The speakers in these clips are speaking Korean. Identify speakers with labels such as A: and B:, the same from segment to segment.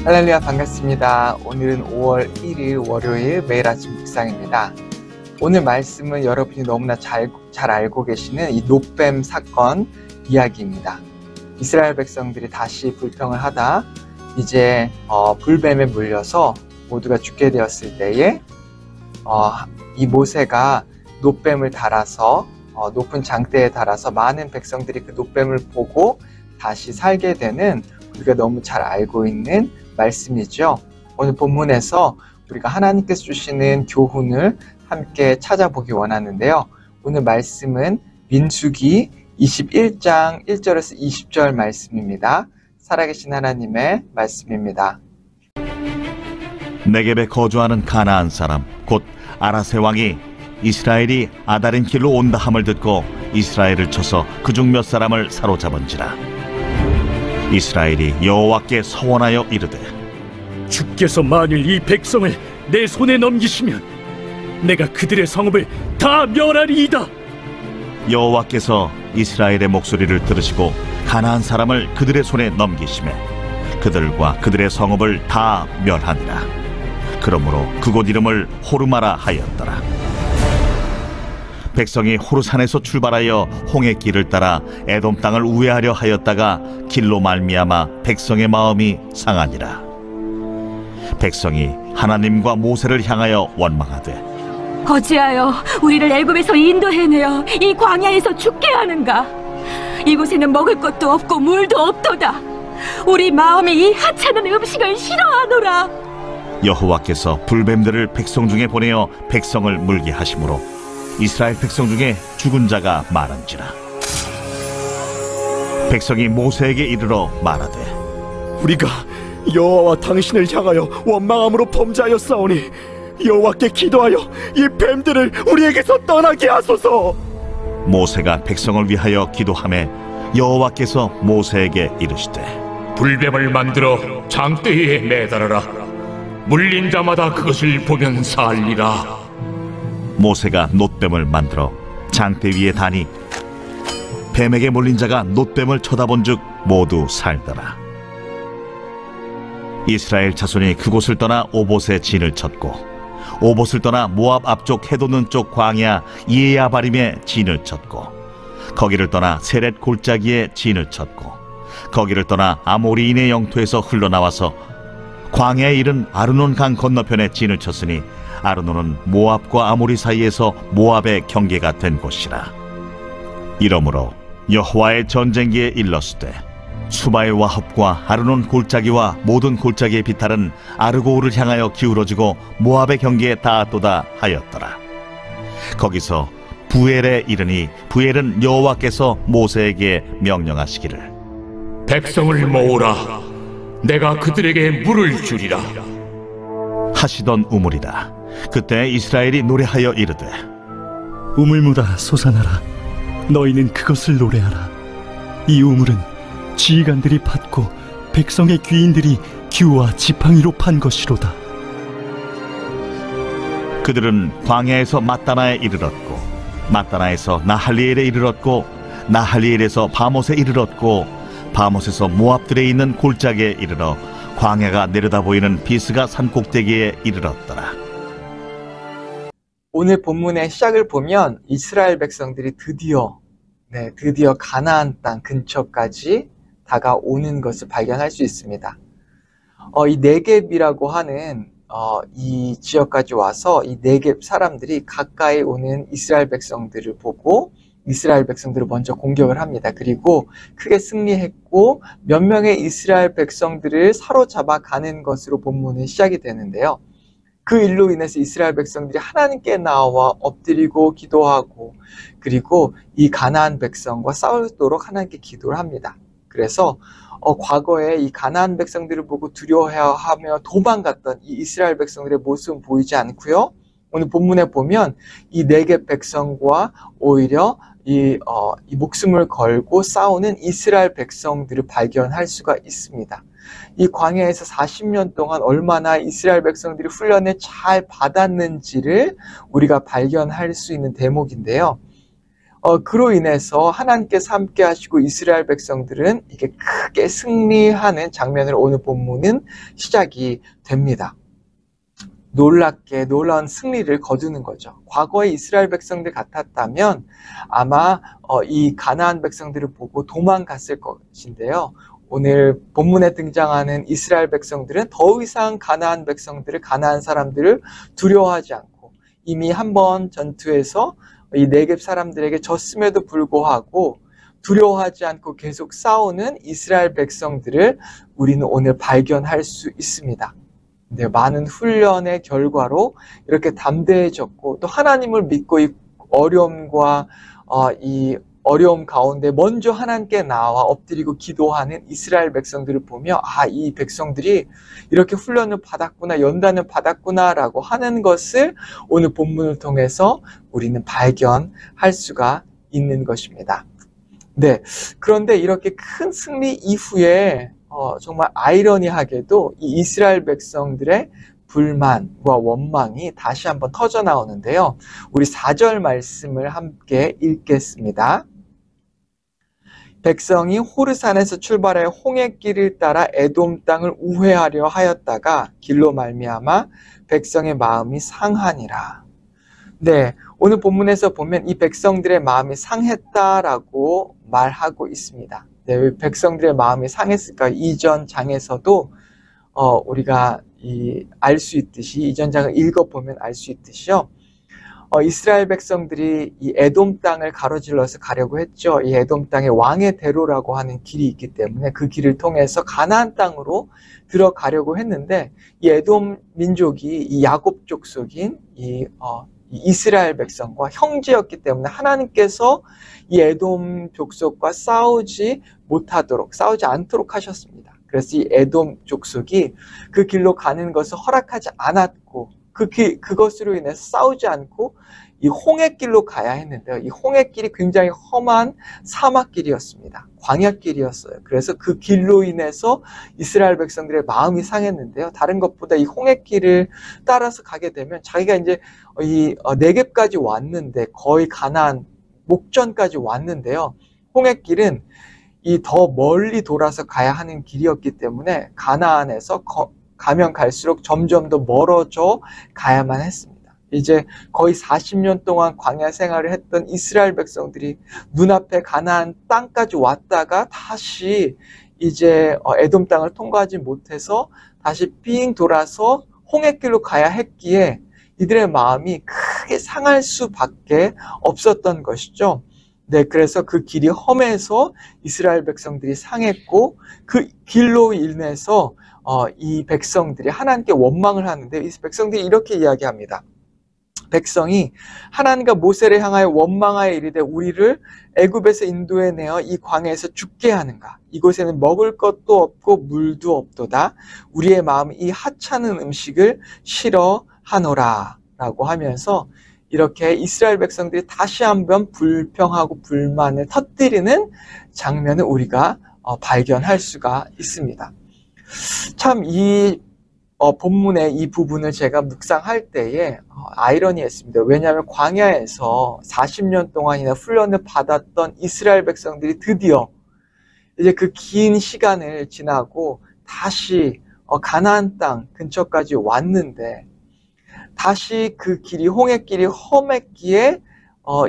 A: 할렐루야, 반갑습니다. 오늘은 5월 1일 월요일 매일 아침 묵상입니다. 오늘 말씀은 여러분이 너무나 잘 알고 계시는 이 놋뱀 사건 이야기입니다. 이스라엘 백성들이 다시 불평을 하다 이제 불뱀에 물려서 모두가 죽게 되었을 때에 이 모세가 놋뱀을 달아서 높은 장대에 달아서 많은 백성들이 그 놋뱀을 보고 다시 살게 되는, 우리가 너무 잘 알고 있는 말씀이죠. 오늘 본문에서 우리가 하나님께서 주시는 교훈을 함께 찾아보기 원하는데요. 오늘 말씀은 민수기 21장 1절에서 20절 말씀입니다. 살아계신 하나님의 말씀입니다.
B: 네겝에 거주하는 가나안 사람 곧 아라세 왕이 이스라엘이 아다린 길로 온다 함을 듣고 이스라엘을 쳐서 그중 몇 사람을 사로잡은지라. 이스라엘이 여호와께 서원하여 이르되,
C: 주께서 만일 이 백성을 내 손에 넘기시면 내가 그들의 성읍을 다 멸하리이다.
B: 여호와께서 이스라엘의 목소리를 들으시고 가나안 사람을 그들의 손에 넘기시매 그들과 그들의 성읍을 다 멸하니라. 그러므로 그곳 이름을 호르마라 하였더라. 백성이 호르산에서 출발하여 홍해 길을 따라 에돔 땅을 우회하려 하였다가 길로 말미암아 백성의 마음이 상하니라. 백성이 하나님과 모세를 향하여 원망하되,
D: 어찌하여 우리를 애굽에서 인도해내어 이 광야에서 죽게 하는가? 이곳에는 먹을 것도 없고 물도 없도다. 우리 마음이 이 하찮은 음식을 싫어하노라.
B: 여호와께서 불뱀들을 백성 중에 보내어 백성을 물게 하심으로 이스라엘 백성 중에 죽은 자가 많은지라. 백성이 모세에게 이르러 말하되,
C: 우리가 여호와와 당신을 향하여 원망함으로 범죄하였사오니 여호와께 기도하여 이 뱀들을 우리에게서 떠나게 하소서.
B: 모세가 백성을 위하여 기도하매 여호와께서 모세에게 이르시되,
E: 불뱀을 만들어 장대에 매달아라. 물린 자마다 그것을 보면 살리라.
B: 모세가 놋뱀을 만들어 장대 위에 다니 뱀에게 물린 자가 놋뱀을 쳐다본 즉 모두 살더라. 이스라엘 자손이 그곳을 떠나 오봇에 진을 쳤고 오봇을 떠나 모압 앞쪽 해돋는 쪽 광야 이에야바림에 진을 쳤고 거기를 떠나 세렛 골짜기에 진을 쳤고 거기를 떠나 아모리인의 영토에서 흘러나와서 광야에 이른 아르논 강 건너편에 진을 쳤으니 아르논은 모압과 아모리 사이에서 모압의 경계가 된 곳이라. 이러므로 여호와의 전쟁기에 일렀으되 수바의 와합과 아르논 골짜기와 모든 골짜기의 비탈은 아르고우를 향하여 기울어지고 모압의 경계에 닿았도다 하였더라. 거기서 부엘에 이르니 부엘은 여호와께서 모세에게 명령하시기를,
E: 백성을 모으라. 내가 그들에게 물을 주리라
B: 하시던 우물이라. 그때 이스라엘이 노래하여 이르되,
C: 우물무다 솟아나라. 너희는 그것을 노래하라. 이 우물은 지휘관들이 팠고 백성의 귀인들이 규와 지팡이로 판 것이로다.
B: 그들은 광야에서 mat다나에 이르렀고 mat다나에서 나할리엘에 이르렀고 나할리엘에서 바못에 이르렀고 바못에서 모압들에 있는 골짜기에 이르러 광야가 내려다 보이는 비스가 산 꼭대기에 이르렀더라.
A: 오늘 본문의 시작을 보면 이스라엘 백성들이 드디어 가나안 땅 근처까지 다가오는 것을 발견할 수 있습니다. 이 네겝이라고 하는 이 지역까지 와서 이 네겝 사람들이 가까이 오는 이스라엘 백성들을 보고 이스라엘 백성들을 먼저 공격을 합니다. 그리고 크게 승리했고 몇 명의 이스라엘 백성들을 사로잡아 가는 것으로 본문은 시작이 되는데요. 그 일로 인해서 이스라엘 백성들이 하나님께 나와 엎드리고 기도하고 그리고 이 가나안 백성과 싸우도록 하나님께 기도를 합니다. 그래서 과거에 이 가나안 백성들을 보고 두려워하며 도망갔던 이 이스라엘 백성들의 모습은 보이지 않고요. 오늘 본문에 보면 이 네겝 백성과 오히려 이 목숨을 걸고 싸우는 이스라엘 백성들을 발견할 수가 있습니다. 이 광야에서 40년 동안 얼마나 이스라엘 백성들이 훈련을 잘 받았는지를 우리가 발견할 수 있는 대목인데요. 그로 인해서 하나님께서 함께 하시고 이스라엘 백성들은 이게 크게 승리하는 장면을 오늘 본문은 시작이 됩니다. 놀랍게 놀라운 승리를 거두는 거죠. 과거의 이스라엘 백성들 같았다면 아마 이 가나안 백성들을 보고 도망갔을 것인데요. 오늘 본문에 등장하는 이스라엘 백성들은 더 이상 가나안 백성들을, 가나안 사람들을 두려워하지 않고 이미 한번 전투에서 이 네겝 사람들에게 졌음에도 불구하고 두려워하지 않고 계속 싸우는 이스라엘 백성들을 우리는 오늘 발견할 수 있습니다. 네, 많은 훈련의 결과로 이렇게 담대해졌고 또 하나님을 믿고 이 어려움과 이 어려움 가운데 먼저 하나님께 나와 엎드리고 기도하는 이스라엘 백성들을 보며 이 백성들이 이렇게 훈련을 받았구나, 연단을 받았구나 라고 하는 것을 오늘 본문을 통해서 우리는 발견할 수가 있는 것입니다. 네, 그런데 이렇게 큰 승리 이후에 정말 아이러니하게도 이 이스라엘 백성들의 불만과 원망이 다시 한번 터져 나오는데요. 우리 4절 말씀을 함께 읽겠습니다. 백성이 호르산에서 출발하여 홍해길을 따라 에돔 땅을 우회하려 하였다가 길로 말미암아 백성의 마음이 상하니라. 네, 오늘 본문에서 보면 이 백성들의 마음이 상했다라고 말하고 있습니다. 네, 왜 백성들의 마음이 상했을까? 이전 장에서도 우리가 알 수 있듯이, 이전 장을 읽어보면 알 수 있듯이요. 이스라엘 백성들이 이 에돔 땅을 가로질러서 가려고 했죠. 이 에돔 땅에 왕의 대로라고 하는 길이 있기 때문에 그 길을 통해서 가나안 땅으로 들어가려고 했는데 이 에돔 민족이 이 야곱 족속인 이 이스라엘 백성과 형제였기 때문에 하나님께서 이 에돔 족속과 싸우지 않도록 하셨습니다. 그래서 이 에돔 족속이 그 길로 가는 것을 허락하지 않았고 그것으로 인해서 싸우지 않고 이 홍해길로 가야 했는데요. 이 홍해길이 굉장히 험한 사막길이었습니다. 광야길이었어요. 그래서 그 길로 인해서 이스라엘 백성들의 마음이 상했는데요. 다른 것보다 이 홍해길을 따라서 가게 되면 자기가 이제 이 네겝까지 왔는데 거의 가나안 목전까지 왔는데요. 홍해길은 이 더 멀리 돌아서 가야 하는 길이었기 때문에 가나안에서 가면 갈수록 점점 더 멀어져 가야만 했습니다. 이제 거의 40년 동안 광야 생활을 했던 이스라엘 백성들이 눈앞에 가나안 땅까지 왔다가 다시 이제 에돔 땅을 통과하지 못해서 다시 삥 돌아서 홍해길로 가야 했기에 이들의 마음이 크게 상할 수밖에 없었던 것이죠. 네, 그래서 그 길이 험해서 이스라엘 백성들이 상했고 그 길로 인해서 이 백성들이 하나님께 원망을 하는데 이 백성들이 이렇게 이야기합니다. 백성이 하나님과 모세를 향하여 원망하여 이르되 우리를 애굽에서 인도해내어 이 광야에서 죽게 하는가? 이곳에는 먹을 것도 없고 물도 없도다. 우리의 마음이 이 하찮은 음식을 싫어하노라 라고 하면서 이렇게 이스라엘 백성들이 다시 한번 불평하고 불만을 터뜨리는 장면을 우리가 발견할 수가 있습니다. 참 이 본문의 이 부분을 제가 묵상할 때에 아이러니했습니다. 왜냐하면 광야에서 40년 동안이나 훈련을 받았던 이스라엘 백성들이 드디어 이제 그 긴 시간을 지나고 다시 가나안 땅 근처까지 왔는데 다시 그 길이 홍해길이 험했기에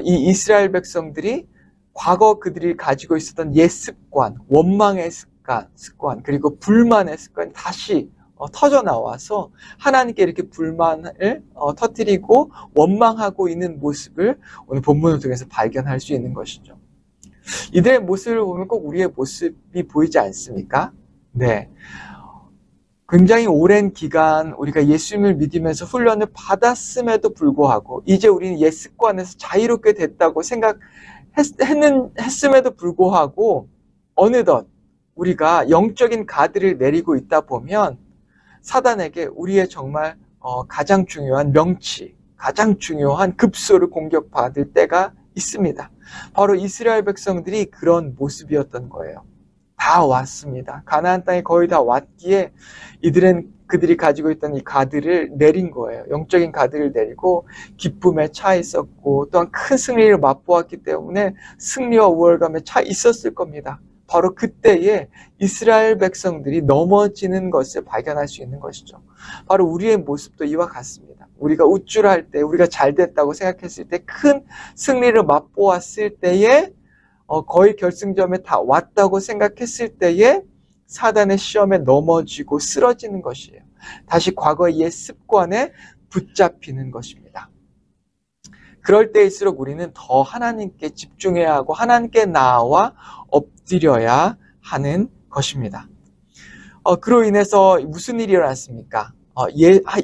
A: 이 이스라엘 백성들이 과거 그들이 가지고 있었던 옛 습관, 원망의 습관 그리고 불만의 습관이 다시 터져 나와서 하나님께 이렇게 불만을 터뜨리고 원망하고 있는 모습을 오늘 본문을 통해서 발견할 수 있는 것이죠. 이들의 모습을 보면 꼭 우리의 모습이 보이지 않습니까? 네. 굉장히 오랜 기간 우리가 예수님을 믿으면서 훈련을 받았음에도 불구하고 이제 우리는 옛 습관에서 자유롭게 됐다고 했음에도 불구하고 어느덧 우리가 영적인 가드를 내리고 있다 보면 사단에게 우리의 정말 가장 중요한 명치, 가장 중요한 급소를 공격받을 때가 있습니다. 바로 이스라엘 백성들이 그런 모습이었던 거예요. 다 왔습니다. 가나안 땅에 거의 다 왔기에 이들은 그들이 가지고 있던 이 가드를 내린 거예요. 영적인 가드를 내리고 기쁨에 차 있었고 또한 큰 승리를 맛보았기 때문에 승리와 우월감에 차 있었을 겁니다. 바로 그때에 이스라엘 백성들이 넘어지는 것을 발견할 수 있는 것이죠. 바로 우리의 모습도 이와 같습니다. 우리가 우쭐할 때, 우리가 잘 됐다고 생각했을 때, 큰 승리를 맛보았을 때에 거의 결승점에 다 왔다고 생각했을 때에 사단의 시험에 넘어지고 쓰러지는 것이에요. 다시 과거의 옛 습관에 붙잡히는 것입니다. 그럴 때일수록 우리는 더 하나님께 집중해야 하고 하나님께 나아와 엎드려야 하는 것입니다. 그로 인해서 무슨 일이 일어났습니까?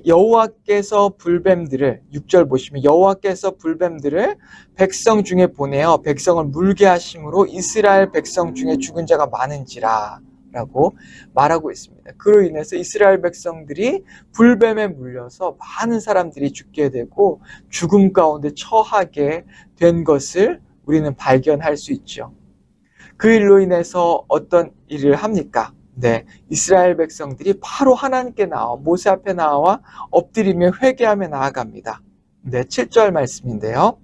A: 여호와께서 불뱀들을 6절 보시면 여호와께서 불뱀들을 백성 중에 보내어 백성을 물게 하심으로 이스라엘 백성 중에 죽은 자가 많은지라 라고 말하고 있습니다. 그로 인해서 이스라엘 백성들이 불뱀에 물려서 많은 사람들이 죽게 되고 죽음 가운데 처하게 된 것을 우리는 발견할 수 있죠. 그 일로 인해서 어떤 일을 합니까? 네, 이스라엘 백성들이 바로 하나님께 나와 모세 앞에 나와 엎드리며 회개하며 나아갑니다. 네, 7절 말씀인데요.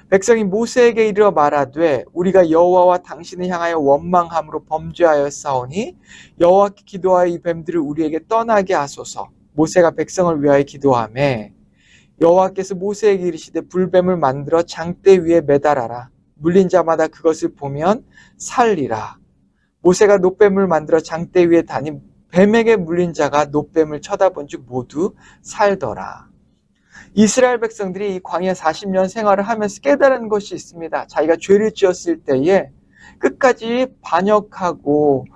A: 백성이 모세에게 이르러 말하되 우리가 여호와와 당신을 향하여 원망함으로 범죄하였사오니 여호와께 기도하여 이 뱀들을 우리에게 떠나게 하소서. 모세가 백성을 위하여 기도하매 여호와께서 모세에게 이르시되 불뱀을 만들어 장대 위에 매달아라. 물린 자마다 그것을 보면 살리라. 모세가 놋뱀을 만들어 장대 위에 다니 뱀에게 물린 자가 놋뱀을 쳐다본 즉 모두 살더라. 이스라엘 백성들이 이 광야 40년 생활을 하면서 깨달은 것이 있습니다. 자기가 죄를 지었을 때에 끝까지 반역하고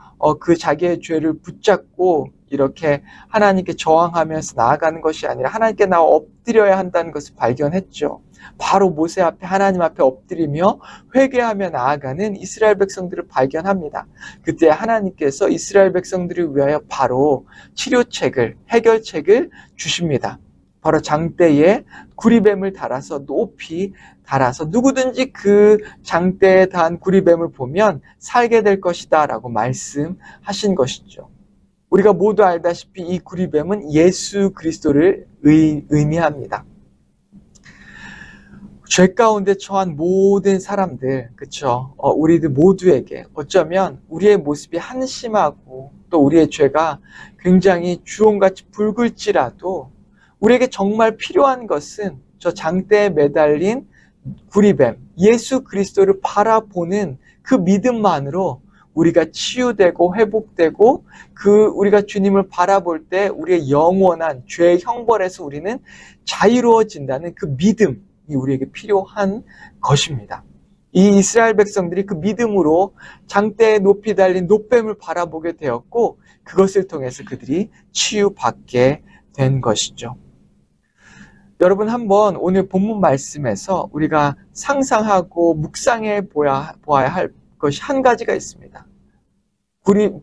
A: 그 자기의 죄를 붙잡고 이렇게 하나님께 저항하면서 나아가는 것이 아니라 하나님께 나와 엎드려야 한다는 것을 발견했죠. 바로 모세 앞에 하나님 앞에 엎드리며 회개하며 나아가는 이스라엘 백성들을 발견합니다. 그때 하나님께서 이스라엘 백성들을 위하여 바로 치료책을, 해결책을 주십니다. 바로 장대에 구리뱀을 달아서 높이 달아서 누구든지 그 장대에 단 구리뱀을 보면 살게 될 것이다 라고 말씀하신 것이죠. 우리가 모두 알다시피 이 구리뱀은 예수 그리스도를 의미합니다. 죄 가운데 처한 모든 사람들, 그쵸? 우리들 모두에게 어쩌면 우리의 모습이 한심하고 또 우리의 죄가 굉장히 주홍같이 붉을지라도 우리에게 정말 필요한 것은 저 장대에 매달린 구리뱀, 예수 그리스도를 바라보는 그 믿음만으로 우리가 치유되고 회복되고 우리가 주님을 바라볼 때 우리의 영원한 죄의 형벌에서 우리는 자유로워진다는 그 믿음이 우리에게 필요한 것입니다. 이 이스라엘 백성들이 그 믿음으로 장대에 높이 달린 놋뱀을 바라보게 되었고 그것을 통해서 그들이 치유받게 된 것이죠. 여러분 한번 오늘 본문 말씀에서 우리가 상상하고 묵상해 보아야 할 것이 한 가지가 있습니다.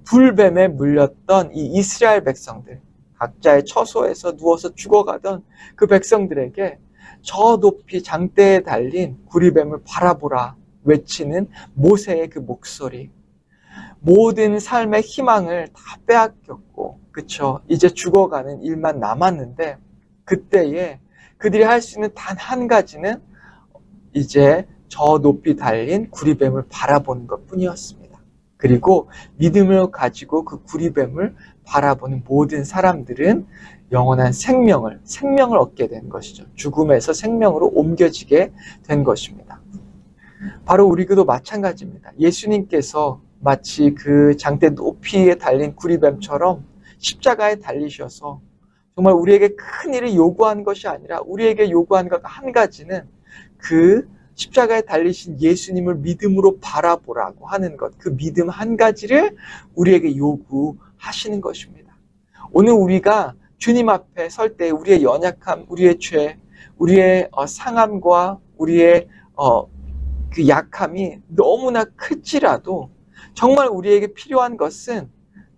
A: 불뱀에 물렸던 이 이스라엘 백성들, 각자의 처소에서 누워서 죽어가던 그 백성들에게 저 높이 장대에 달린 구리뱀을 바라보라 외치는 모세의 그 목소리, 모든 삶의 희망을 다 빼앗겼고, 그쵸? 이제 죽어가는 일만 남았는데 그때에 그들이 할 수 있는 단 한 가지는 이제 저 높이 달린 구리뱀을 바라보는 것 뿐이었습니다. 그리고 믿음을 가지고 그 구리뱀을 바라보는 모든 사람들은 영원한 생명을 얻게 된 것이죠. 죽음에서 생명으로 옮겨지게 된 것입니다. 바로 우리도 마찬가지입니다. 예수님께서 마치 그 장대 높이에 달린 구리뱀처럼 십자가에 달리셔서 정말 우리에게 큰 일을 요구한 것이 아니라 우리에게 요구한 것 한 가지는 그 십자가에 달리신 예수님을 믿음으로 바라보라고 하는 것, 그 믿음 한 가지를 우리에게 요구하시는 것입니다. 오늘 우리가 주님 앞에 설 때 우리의 연약함, 우리의 죄, 우리의 상함과 우리의 그 약함이 너무나 클지라도 정말 우리에게 필요한 것은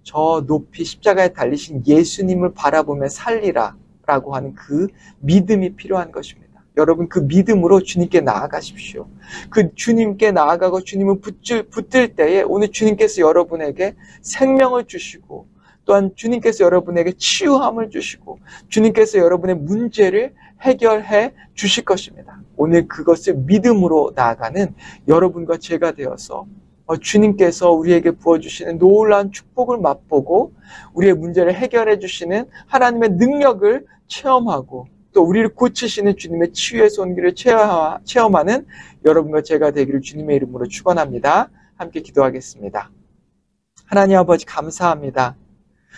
A: 저 높이 십자가에 달리신 예수님을 바라보며 살리라 라고 하는 그 믿음이 필요한 것입니다. 여러분 그 믿음으로 주님께 나아가십시오. 그 주님께 나아가고 주님을 붙들 때에 오늘 주님께서 여러분에게 생명을 주시고 또한 주님께서 여러분에게 치유함을 주시고 주님께서 여러분의 문제를 해결해 주실 것입니다. 오늘 그것을 믿음으로 나아가는 여러분과 제가 되어서 주님께서 우리에게 부어주시는 놀라운 축복을 맛보고 우리의 문제를 해결해 주시는 하나님의 능력을 체험하고 또 우리를 고치시는 주님의 치유의 손길을 체험하는 여러분과 제가 되기를 주님의 이름으로 축원합니다. 함께 기도하겠습니다. 하나님 아버지 감사합니다.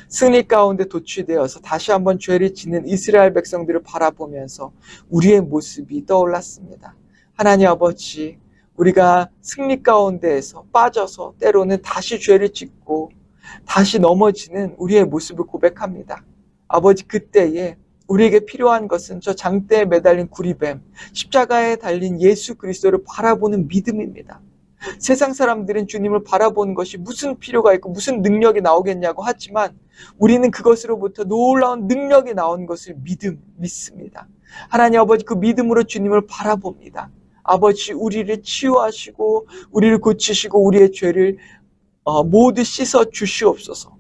A: 승리 가운데 도취되어서 다시 한번 죄를 짓는 이스라엘 백성들을 바라보면서 우리의 모습이 떠올랐습니다. 하나님 아버지, 우리가 승리 가운데에서 빠져서 때로는 다시 죄를 짓고 다시 넘어지는 우리의 모습을 고백합니다. 아버지, 그때에 우리에게 필요한 것은 저 장대에 매달린 구리뱀, 십자가에 달린 예수 그리스도를 바라보는 믿음입니다. 세상 사람들은 주님을 바라보는 것이 무슨 필요가 있고 무슨 능력이 나오겠냐고 하지만 우리는 그것으로부터 놀라운 능력이 나온 것을 믿습니다. 하나님 아버지, 그 믿음으로 주님을 바라봅니다. 아버지, 우리를 치유하시고 우리를 고치시고 우리의 죄를 모두 씻어 주시옵소서.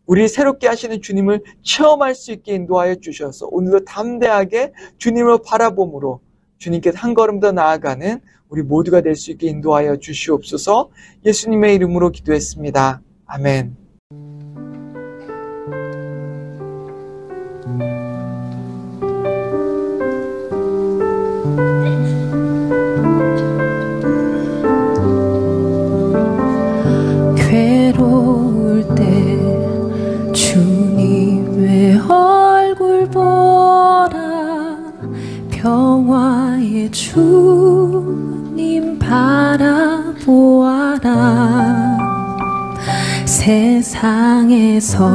A: 우리를 새롭게 하시는 주님을 체험할 수 있게 인도하여 주셔서 오늘도 담대하게 주님을 바라봄으로 주님께 한 걸음 더 나아가는 우리 모두가 될 수 있게 인도하여 주시옵소서. 예수님의 이름으로 기도했습니다. 아멘.
F: 괴로울 때 주님의 얼굴 보라, 평화의 주님 바라보아라. 세상에서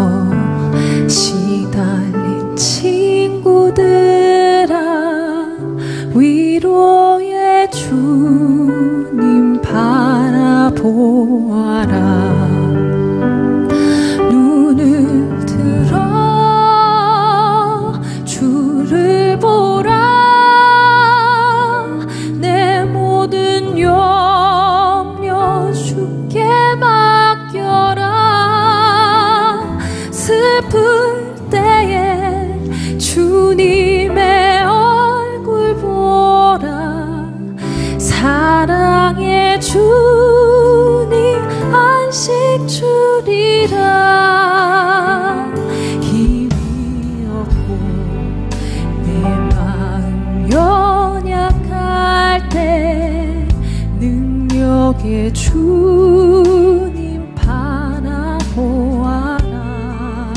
F: 시달린 친구들아, 위로의 주님 바라보아라. 눈을 들어 주를 보라, 내 모든 염려 주께 맡겨라. 슬플 때에 주님의 얼굴 보라, 사랑의 주님 안식 주리라. 힘이 없고 내 마음 연약할 때 능력의 주님 바라보아라.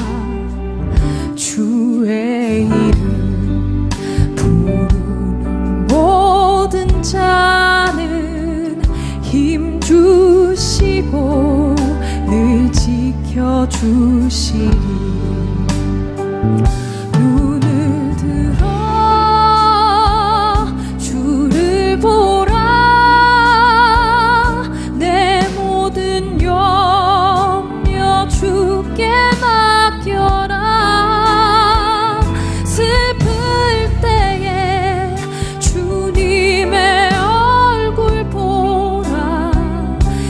F: 주의 이름 부르는 모든 자는 힘 주시고 늘 지켜주시리. 눈을 들어 주를 보라, 내 모든 염려 주께 맡겨라. 슬플 때에 주님의 얼굴 보라,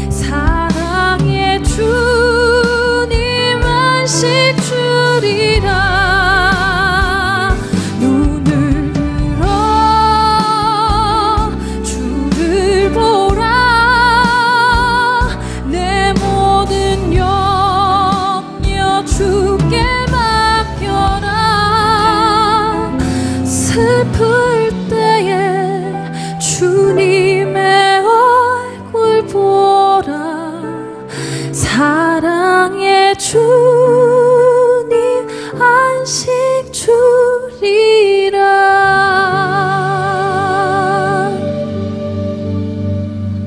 F: 사랑의 주님 안식 주리라. 눈을 들어 주를 보라, 내 모든 염려 주께 맡겨라. 슬플 때에 주님의 얼굴 보라, 사랑의 주